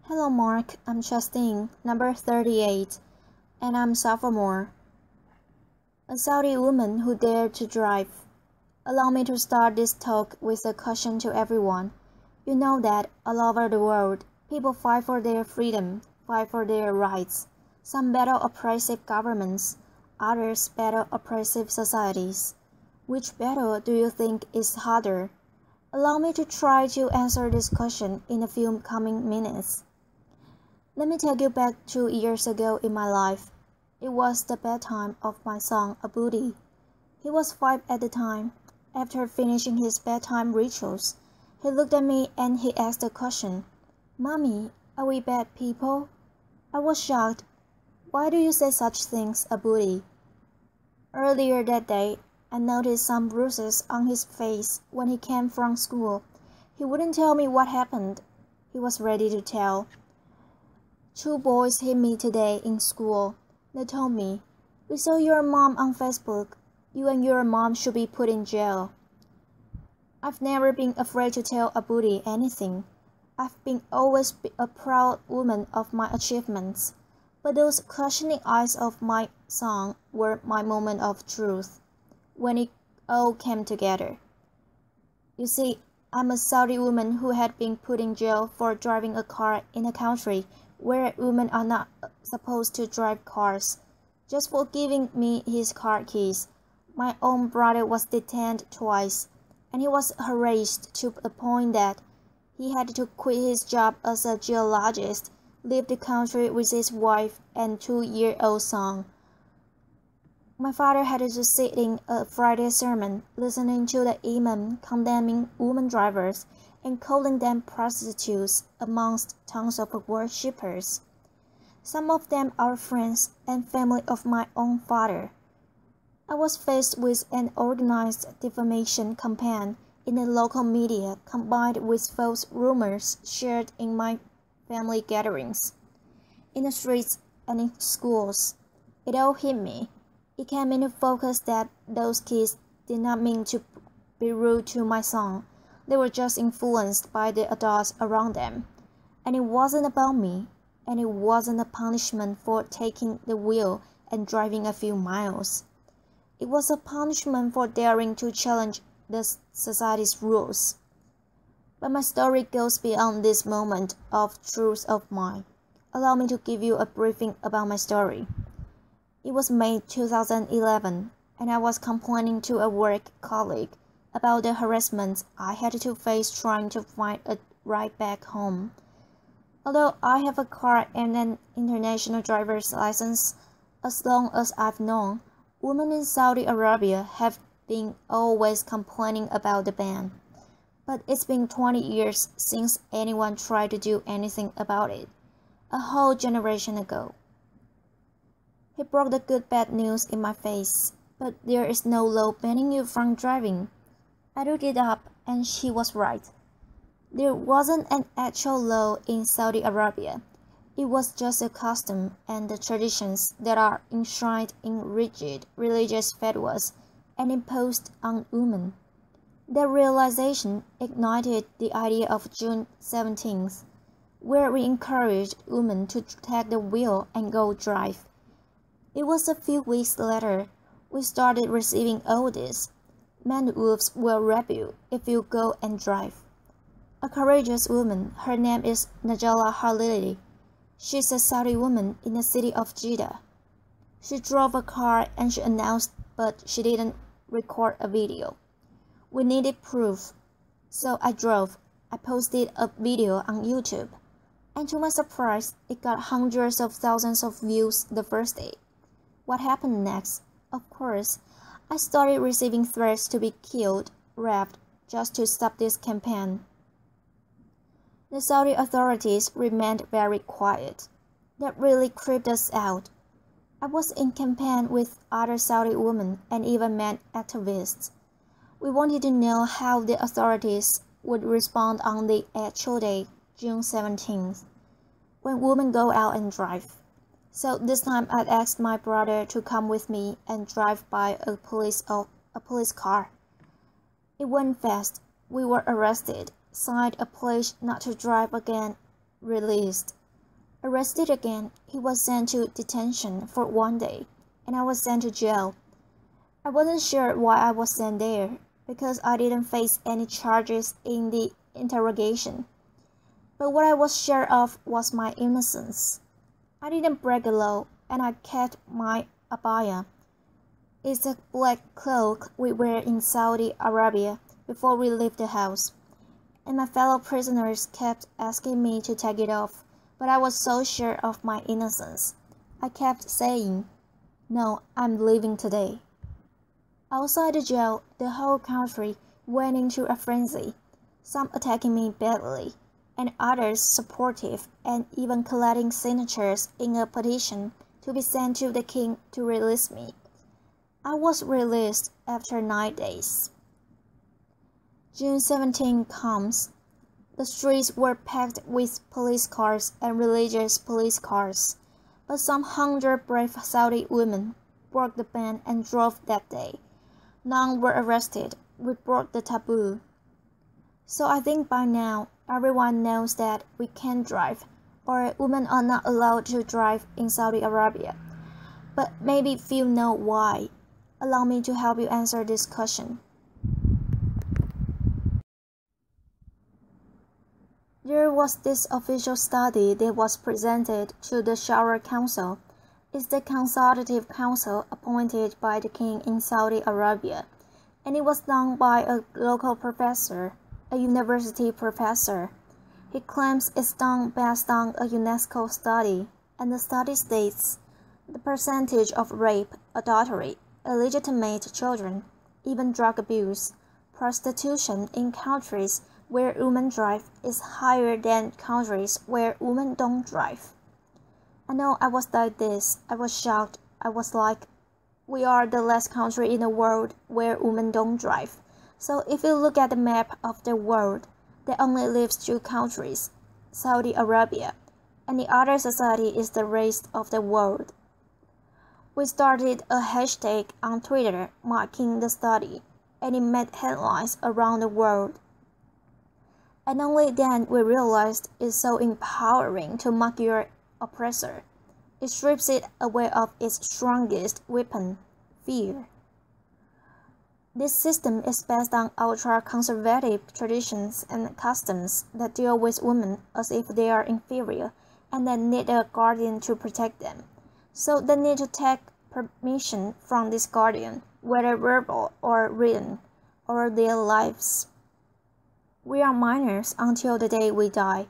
Hello Mark, I'm Justine, number 38, and I'm sophomore. A Saudi woman who dared to drive. Allow me to start this talk with a caution to everyone. You know that all over the world, people fight for their freedom, fight for their rights. Some battle oppressive governments, others battle oppressive societies. Which battle do you think is harder? Allow me to try to answer this question in a few coming minutes. Let me take you back 2 years ago in my life. It was the bedtime of my son, Abudi. He was 5 at the time. After finishing his bedtime rituals, he looked at me and he asked the question, "Mommy, are we bad people?" I was shocked. "Why do you say such things, Abudi?" Earlier that day, I noticed some bruises on his face when he came from school. He wouldn't tell me what happened. He was ready to tell. "2 boys hit me today in school. They told me, 'We saw your mom on Facebook. You and your mom should be put in jail.'" I've never been afraid to tell Abudi anything. I've been always a proud woman of my achievements. But those questioning eyes of my son were my moment of truth, when it all came together. You see, I'm a Saudi woman who had been put in jail for driving a car in a country where women are not supposed to drive cars. Just for giving me his car keys, my own brother was detained twice, and he was harassed to the point that he had to quit his job as a geologist, leave the country with his wife and 2-year-old son. My father had to sit in a Friday sermon, listening to the imam condemning women drivers and calling them prostitutes amongst tons of worshippers. Some of them are friends and family of my own father. I was faced with an organized defamation campaign in the local media combined with false rumors shared in my family gatherings, in the streets and in schools. It all hit me. It came into focus that those kids did not mean to be rude to my son. They were just influenced by the adults around them. And it wasn't about me, and it wasn't a punishment for taking the wheel and driving a few miles. It was a punishment for daring to challenge the society's rules. But my story goes beyond this moment of truth of mine. Allow me to give you a briefing about my story. It was May 2011, and I was complaining to a work colleague about the harassment I had to face trying to find a ride back home. Although I have a car and an international driver's license, as long as I've known, women in Saudi Arabia have been always complaining about the ban. But it's been 20 years since anyone tried to do anything about it, a whole generation ago. He broke the good bad news in my face, but there is no law banning you from driving. I looked it up and she was right. There wasn't an actual law in Saudi Arabia. It was just a custom and the traditions that are enshrined in rigid religious fatwas and imposed on women. That realization ignited the idea of June 17th, where we encouraged women to take the wheel and go drive. It was a few weeks later we started receiving orders. "Man wolves will rape you if you go and drive." A courageous woman, her name is Najala Halili. She's a Saudi woman in the city of Jeddah. She drove a car and she announced, but she didn't record a video. We needed proof, so I drove. I posted a video on YouTube, and to my surprise, it got hundreds of thousands of views the first day. What happened next? Of course, I started receiving threats to be killed, raped, just to stop this campaign. The Saudi authorities remained very quiet. That really creeped us out. I was in campaign with other Saudi women and even men activists. We wanted to know how the authorities would respond on the actual day, June 17th, when women go out and drive. So this time I asked my brother to come with me and drive by a police car. It went fast. We were arrested, signed a pledge not to drive again, released. Arrested again, he was sent to detention for 1 day, and I was sent to jail. I wasn't sure why I was sent there, because I didn't face any charges in the interrogation. But what I was sure of was my innocence. I didn't break a law, and I kept my abaya. It's a black cloak we wear in Saudi Arabia before we leave the house. And my fellow prisoners kept asking me to take it off, but I was so sure of my innocence. I kept saying, "No, I'm leaving today." Outside the jail, the whole country went into a frenzy, some attacking me badly, and others supportive and even collecting signatures in a petition to be sent to the king to release me. I was released after 9 days. June 17 comes. The streets were packed with police cars and religious police cars, but some 100 brave Saudi women broke the ban and drove that day. None were arrested. We broke the taboo. So I think by now, everyone knows that we can't drive, or women are not allowed to drive in Saudi Arabia. But maybe few know why. Allow me to help you answer this question. There was this official study that was presented to the Shura Council. It's the consultative council appointed by the king in Saudi Arabia, and it was done by a local professor, a university professor. He claims it's done based on a UNESCO study, and the study states the percentage of rape, adultery, illegitimate children, even drug abuse, prostitution in countries where women drive is higher than countries where women don't drive. I know I was like this. I was shocked. I was like, we are the last country in the world where women don't drive. So if you look at the map of the world, there only lives 2 countries, Saudi Arabia, and the other society is the rest of the world. We started a hashtag on Twitter marking the study, and it made headlines around the world. And only then we realized it's so empowering to mock your oppressor. It strips it away of its strongest weapon, fear. This system is based on ultra-conservative traditions and customs that deal with women as if they are inferior and that need a guardian to protect them. So they need to take permission from this guardian, whether verbal or written, or their lives. We are minors until the day we die,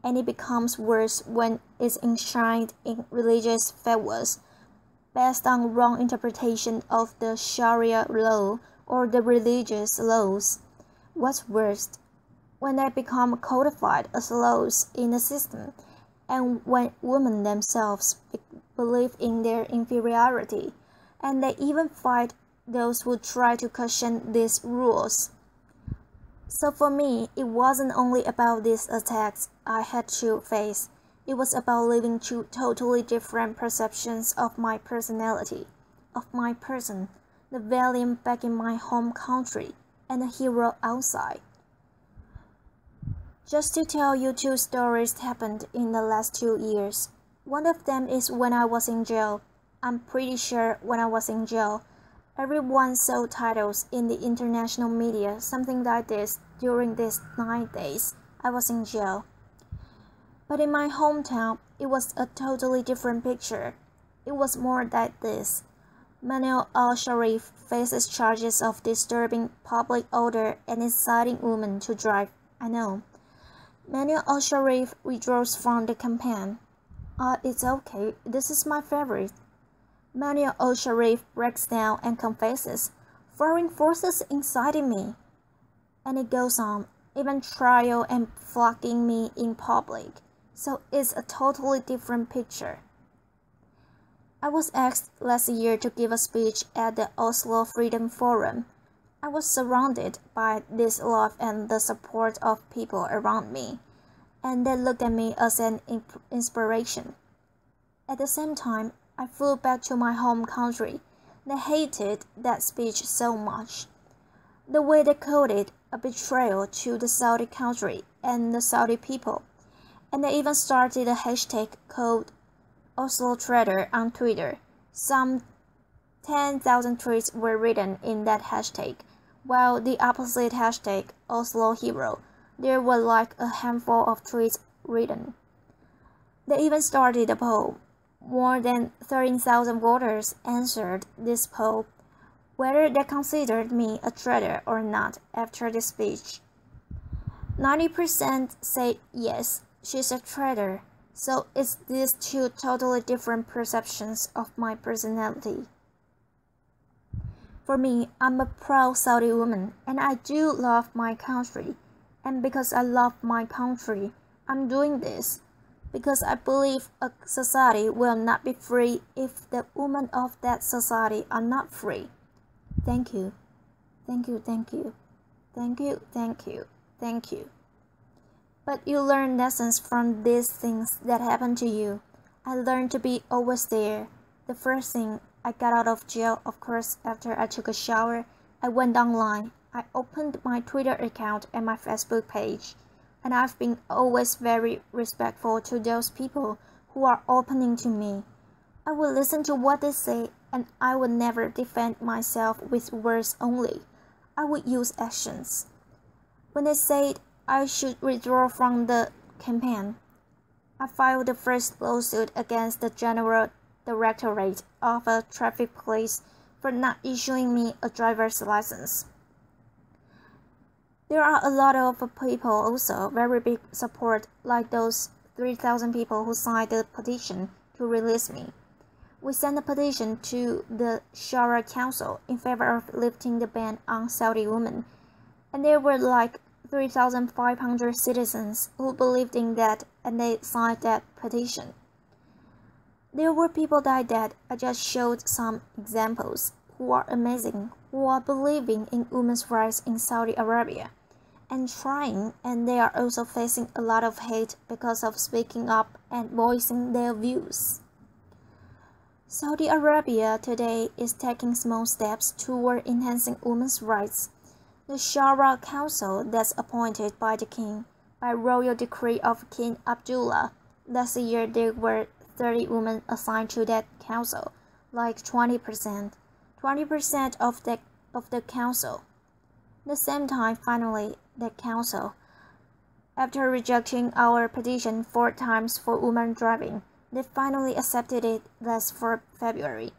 and it becomes worse when it's enshrined in religious fatwas based on wrong interpretation of the Sharia law or the religious laws. What's worse, when they become codified as laws in the system, and when women themselves believe in their inferiority, and they even fight those who try to question these rules. So for me, it wasn't only about these attacks I had to face. It was about living 2 totally different perceptions of my personality, of my person, the valiant back in my home country, and the hero outside. Just to tell you 2 stories happened in the last 2 years. One of them is when I was in jail. I'm pretty sure when I was in jail, everyone saw titles in the international media, something like this, during these 9 days I was in jail. But in my hometown, it was a totally different picture. It was more like this. Manal al-Sharif faces charges of disturbing public order and inciting women to drive. I know. Manal al-Sharif withdraws from the campaign. It's okay, this is my favorite. Manal al-Sharif breaks down and confesses, "Foreign forces incited me." And it goes on, even trial and flogging me in public. So it's a totally different picture. I was asked last year to give a speech at the Oslo Freedom Forum. I was surrounded by this love and the support of people around me, and they looked at me as an inspiration. At the same time, I flew back to my home country. They hated that speech so much. The way they called it a betrayal to the Saudi country and the Saudi people. And they even started a hashtag called Oslo Trader on Twitter. Some 10,000 tweets were written in that hashtag, while the opposite hashtag, Oslo Hero, there were like a handful of tweets written. They even started a poll. More than 13,000 voters answered this poll, whether they considered me a traitor or not after the speech. 90% said yes, she's a traitor. So it's these two totally different perceptions of my personality. For me, I'm a proud Saudi woman, and I do love my country. And because I love my country, I'm doing this. Because I believe a society will not be free if the women of that society are not free. Thank you. Thank you, thank you. Thank you, thank you, thank you. But you learn lessons from these things that happen to you. I learned to be always there. The first thing, I got out of jail, of course, after I took a shower. I went online. I opened my Twitter account and my Facebook page. And I've been always very respectful to those people who are opening to me. I will listen to what they say, and I would never defend myself with words only. I would use actions. When they said I should withdraw from the campaign, I filed the first lawsuit against the General Directorate of Traffic Police for not issuing me a driver's license. There are a lot of people also very big support, like those 3,000 people who signed the petition to release me. We sent a petition to the Shura Council in favor of lifting the ban on Saudi women, and there were like 3,500 citizens who believed in that, and they signed that petition. There were people like that. I just showed some examples who are amazing, who are believing in women's rights in Saudi Arabia and trying, and they are also facing a lot of hate because of speaking up and voicing their views. Saudi Arabia today is taking small steps toward enhancing women's rights. The Shura Council that's appointed by the king by royal decree of King Abdullah. Last year there were 30 women assigned to that council, like 20% of the council. The same time, finally, the council, after rejecting our petition 4 times for women driving, they finally accepted it last February.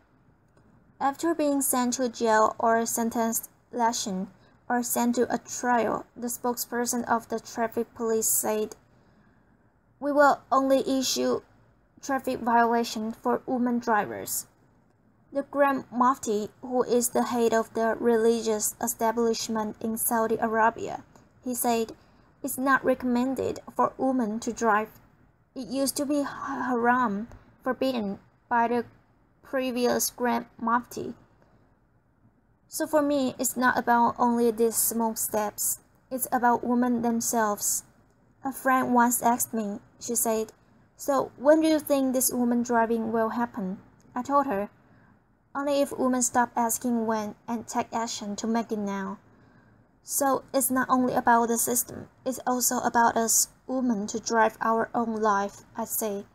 After being sent to jail or sentenced lashing or sent to a trial, the spokesperson of the traffic police said, "We will only issue traffic violation for women drivers." The Grand Mufti, who is the head of the religious establishment in Saudi Arabia, he said, "It's not recommended for women to drive. It used to be haram, forbidden by the previous Grand Mufti." So for me, it's not about only these small steps. It's about women themselves. A friend once asked me, she said, "So when do you think this woman driving will happen?" I told her, "Only if women stop asking when and take action to make it now." So it's not only about the system, it's also about us women to drive our own life, I say.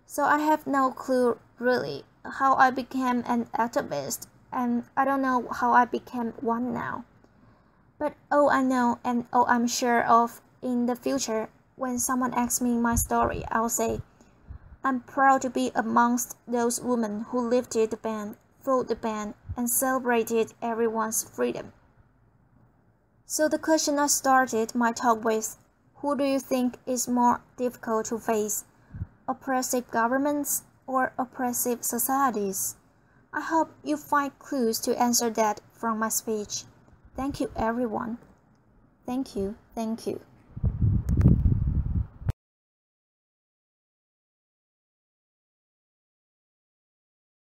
So I have no clue really how I became an activist, and I don't know how I became one now. But all I know and all I'm sure of in the future, when someone asks me my story, I'll say, I'm proud to be amongst those women who lifted the ban, fought the ban, and celebrated everyone's freedom. So the question I started my talk with, who do you think is more difficult to face, oppressive governments or oppressive societies? I hope you find clues to answer that from my speech. Thank you, everyone. Thank you, thank you.